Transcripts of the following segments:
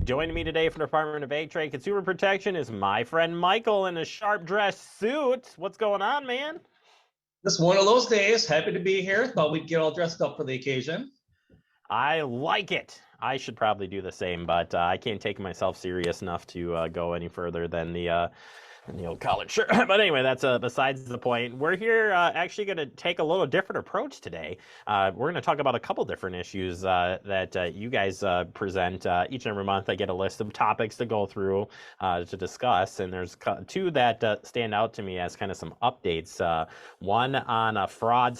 Joining me today from the Department of Ag Trade Consumer Protection is my friend Michael in a sharp dressed suit. What's going on, man? This is one of those days. Happy to be here. Thought we'd get all dressed up for the occasion. I like it. I should probably do the same, but I can't take myself serious enough to go any further than the old collared shirt. But anyway, that's besides the point. We're here actually going to take a little different approach today. We're going to talk about a couple different issues that you guys present each and every month. I get a list of topics to go through to discuss, and there's two that stand out to me as kind of some updates. One on a fraud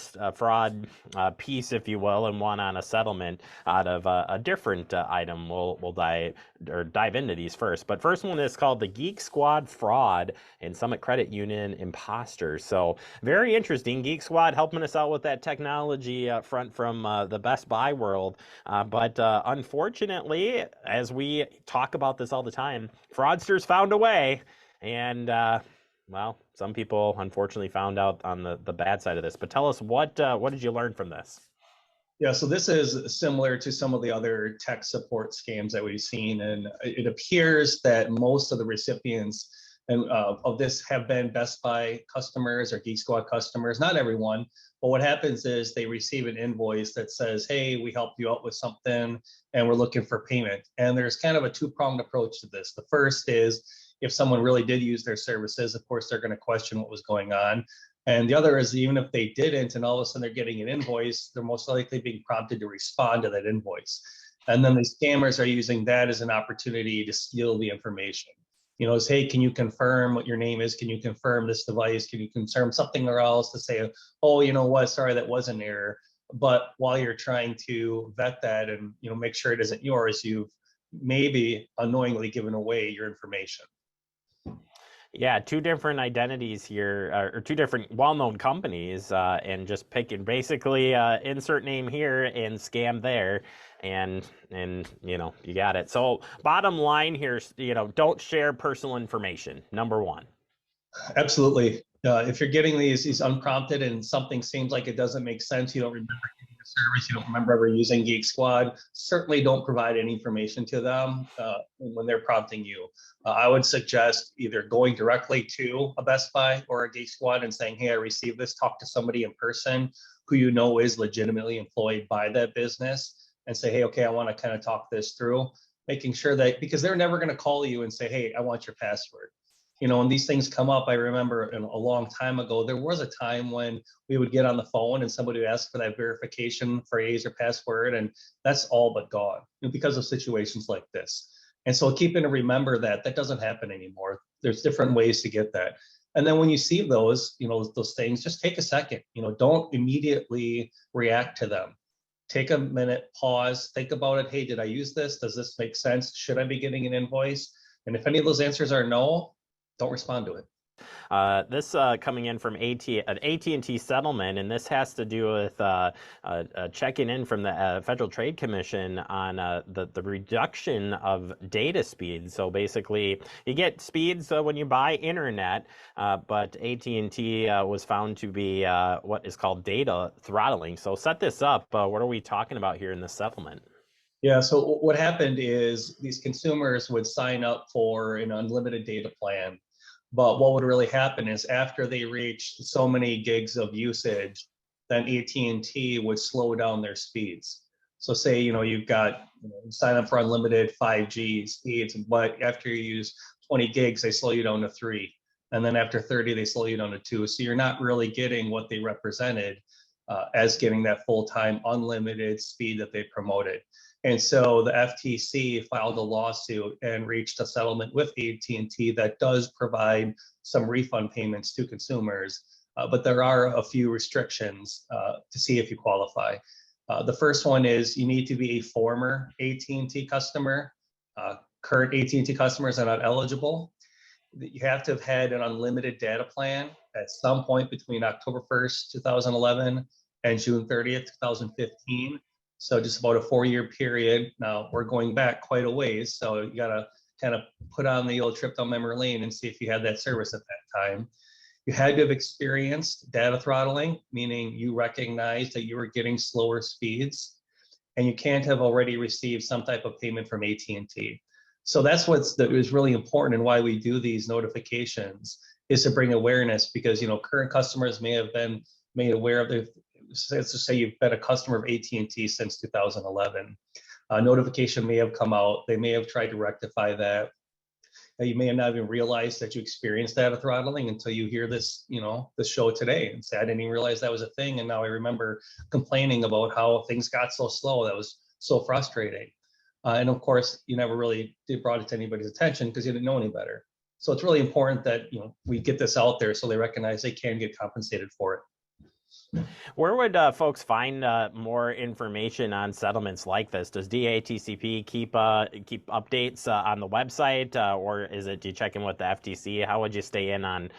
piece, if you will, and one on a settlement out of a different item. We'll dive into these first. But first one is called the Geek Squad fraud and Summit Credit Union imposter. So very interesting. Geek Squad helping us out with that technology front from the Best Buy world. But unfortunately, as we talk about this all the time, fraudsters found a way. And well, some people unfortunately found out on the bad side of this. But tell us, what did you learn from this? Yeah, so this is similar to some of the other tech support scams that we've seen, and it appears that most of the recipients of this have been Best Buy customers or Geek Squad customers. Not everyone, but what happens is they receive an invoice that says, "Hey, we helped you out with something, and we're looking for payment." And there's kind of a two-pronged approach to this. The first is if someone really did use their services, of course, they're going to question what was going on. And the other is even if they didn't, and all of a sudden they're getting an invoice, they're most likely being prompted to respond to that invoice. And then the scammers are using that as an opportunity to steal the information. Is, hey, can you confirm what your name is? Can you confirm this device? Can you confirm something or else to say, oh, you know what, sorry, that was an error. But while you're trying to vet that and make sure it isn't yours, you've maybe unknowingly given away your information. Yeah, two different identities here, or two different well-known companies, and just picking basically insert name here and scam there, and you got it. So bottom line here, don't share personal information. Number one. Absolutely. If you're getting these unprompted and something seems like it doesn't make sense, you don't remember getting the service, you don't remember ever using Geek Squad, certainly don't provide any information to them when they're prompting you. I would suggest either going directly to a Best Buy or a Geek Squad and saying, hey, I received this, talk to somebody in person who you know is legitimately employed by that business and say, hey, okay, I want to kind of talk this through, making sure that, because they're never going to call you and say, hey, I want your password. And these things come up. I remember a long time ago, there was a time when we would get on the phone and somebody would ask for that verification phrase or password, and that's all but gone because of situations like this. And so keeping to remember that doesn't happen anymore. There's different ways to get that. And then when you see those things, just take a second. Don't immediately react to them. Take a minute, pause, think about it. Hey, did I use this? Does this make sense? Should I be getting an invoice? And if any of those answers are no, don't respond to it. This coming in from an AT&T settlement, and this has to do with checking in from the Federal Trade Commission on the reduction of data speeds. So basically, you get speeds when you buy internet, but AT&T was found to be what is called data throttling. So set this up. What are we talking about here in this settlement? Yeah, so what happened is these consumers would sign up for an unlimited data plan. But what would really happen is after they reached so many gigs of usage, then AT&T would slow down their speeds. So say, you've got sign up for unlimited 5G speeds, but after you use 20 gigs, they slow you down to 3. And then after 30, they slow you down to 2. So you're not really getting what they represented as getting that full-time unlimited speed that they promoted. And so the FTC filed a lawsuit and reached a settlement with AT&T that does provide some refund payments to consumers, but there are a few restrictions to see if you qualify. The first one is you need to be a former AT&T customer. Current AT&T customers are not eligible. You have to have had an unlimited data plan at some point between October 1st, 2011 and June 30th, 2015. So just about a 4-year period. Now we're going back quite a ways. So you got to kind of put on the old trip down memory lane and see if you had that service at that time. You had to have experienced data throttling, meaning you recognized that you were getting slower speeds, and you can't have already received some type of payment from AT&T. So that's that is really important, and why we do these notifications is to bring awareness, because current customers may have been made aware of the. Let's just say you've been a customer of AT&T since 2011. Notification may have come out. They may have tried to rectify that. You may have not even realized that you experienced data throttling until you hear this, this show today, and say, I didn't even realize that was a thing. And now I remember complaining about how things got so slow. That was so frustrating. And of course, you never really brought it to anybody's attention because you didn't know any better. So it's really important that, we get this out there so they recognize they can get compensated for it. Where would folks find more information on settlements like this? Does DATCP keep updates on the website, or do you check in with the FTC? How would you stay in on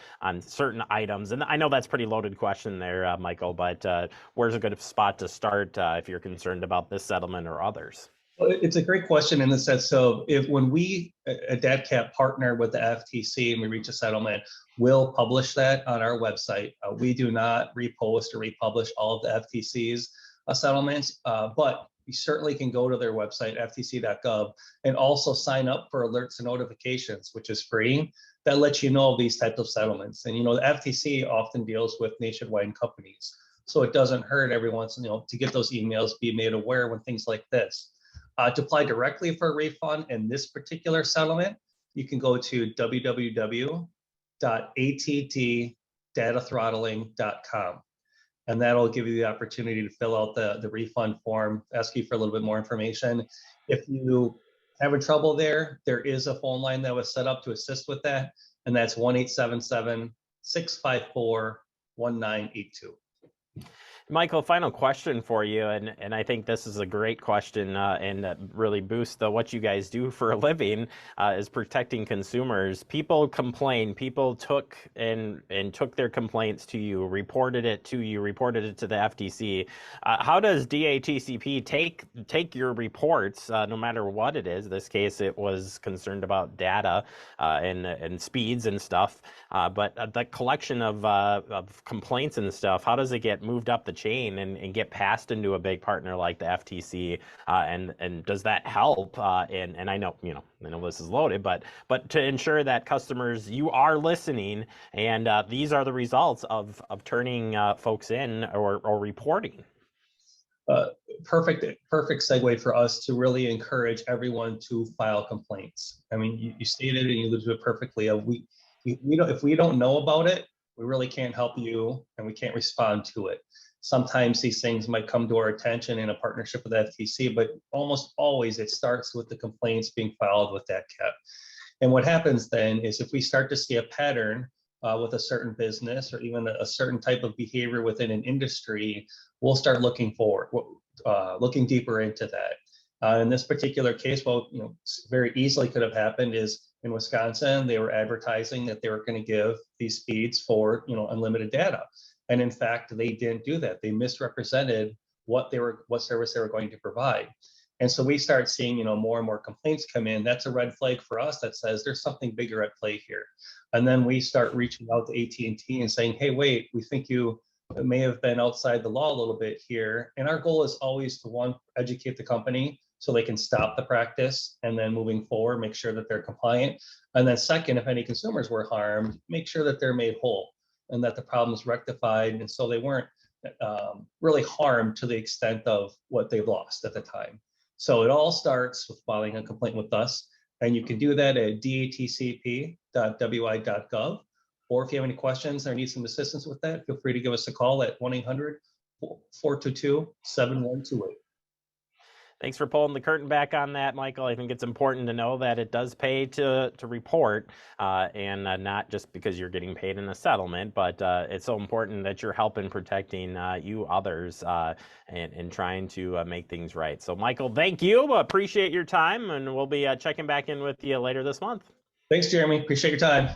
certain items? And I know that's a pretty loaded question there, Michael, but where's a good spot to start if you're concerned about this settlement or others? Well, it's a great question in the sense of when we at DATCP partner with the FTC and we reach a settlement, we'll publish that on our website. We do not repost or republish all of the FTC's settlements, but you certainly can go to their website, ftc.gov, and also sign up for alerts and notifications, which is free. That lets you know of these types of settlements. And the FTC often deals with nationwide companies, so it doesn't hurt every once to get those emails, be made aware when things like this. To apply directly for a refund in this particular settlement, you can go to www.att-datathrottling.com, and that'll give you the opportunity to fill out the refund form, ask you for a little bit more information. If you having trouble there is a phone line that was set up to assist with that, and that's 1-877-654-1982. Michael, final question for you, and I think this is a great question and really boosts what you guys do for a living is protecting consumers. People complain. People took their complaints to you, reported it to the FTC. How does DATCP take your reports, no matter what it is? In this case, it was concerned about data and speeds and stuff. But the collection of complaints and stuff, how does it get moved up the chain and get passed into a big partner like the FTC, and does that help? And I know this is loaded, but to ensure that customers, you are listening, and these are the results of turning folks in or reporting. Perfect segue for us to really encourage everyone to file complaints. I mean, you stated it and you alluded to it perfectly. If we don't know about it, we really can't help you, and we can't respond to it. Sometimes these things might come to our attention in a partnership with the FTC, but almost always it starts with the complaints being filed with DATCP. And what happens then is if we start to see a pattern with a certain business or even a certain type of behavior within an industry, we'll start looking deeper into that. In this particular case, very easily could have happened is in Wisconsin, they were advertising that they were going to give these speeds for unlimited data. And in fact, they didn't do that. They misrepresented what service they were going to provide. And so we start seeing, more and more complaints come in. That's a red flag for us that says there's something bigger at play here. And then we start reaching out to AT&T and saying, hey, wait, we think you may have been outside the law a little bit here. And our goal is always to, one, educate the company so they can stop the practice, and then moving forward, make sure that they're compliant. And then second, if any consumers were harmed, make sure that they're made whole and that the problem is rectified, and so they weren't really harmed to the extent of what they've lost at the time. So it all starts with filing a complaint with us, and you can do that at datcp.wi.gov. Or if you have any questions or need some assistance with that, feel free to give us a call at 1-800-422-7128. Thanks for pulling the curtain back on that, Michael. I think it's important to know that it does pay to report, and not just because you're getting paid in a settlement, but it's so important that you're helping protecting you others and trying to make things right. So, Michael, thank you. Appreciate your time, and we'll be checking back in with you later this month. Thanks, Jeremy. Appreciate your time.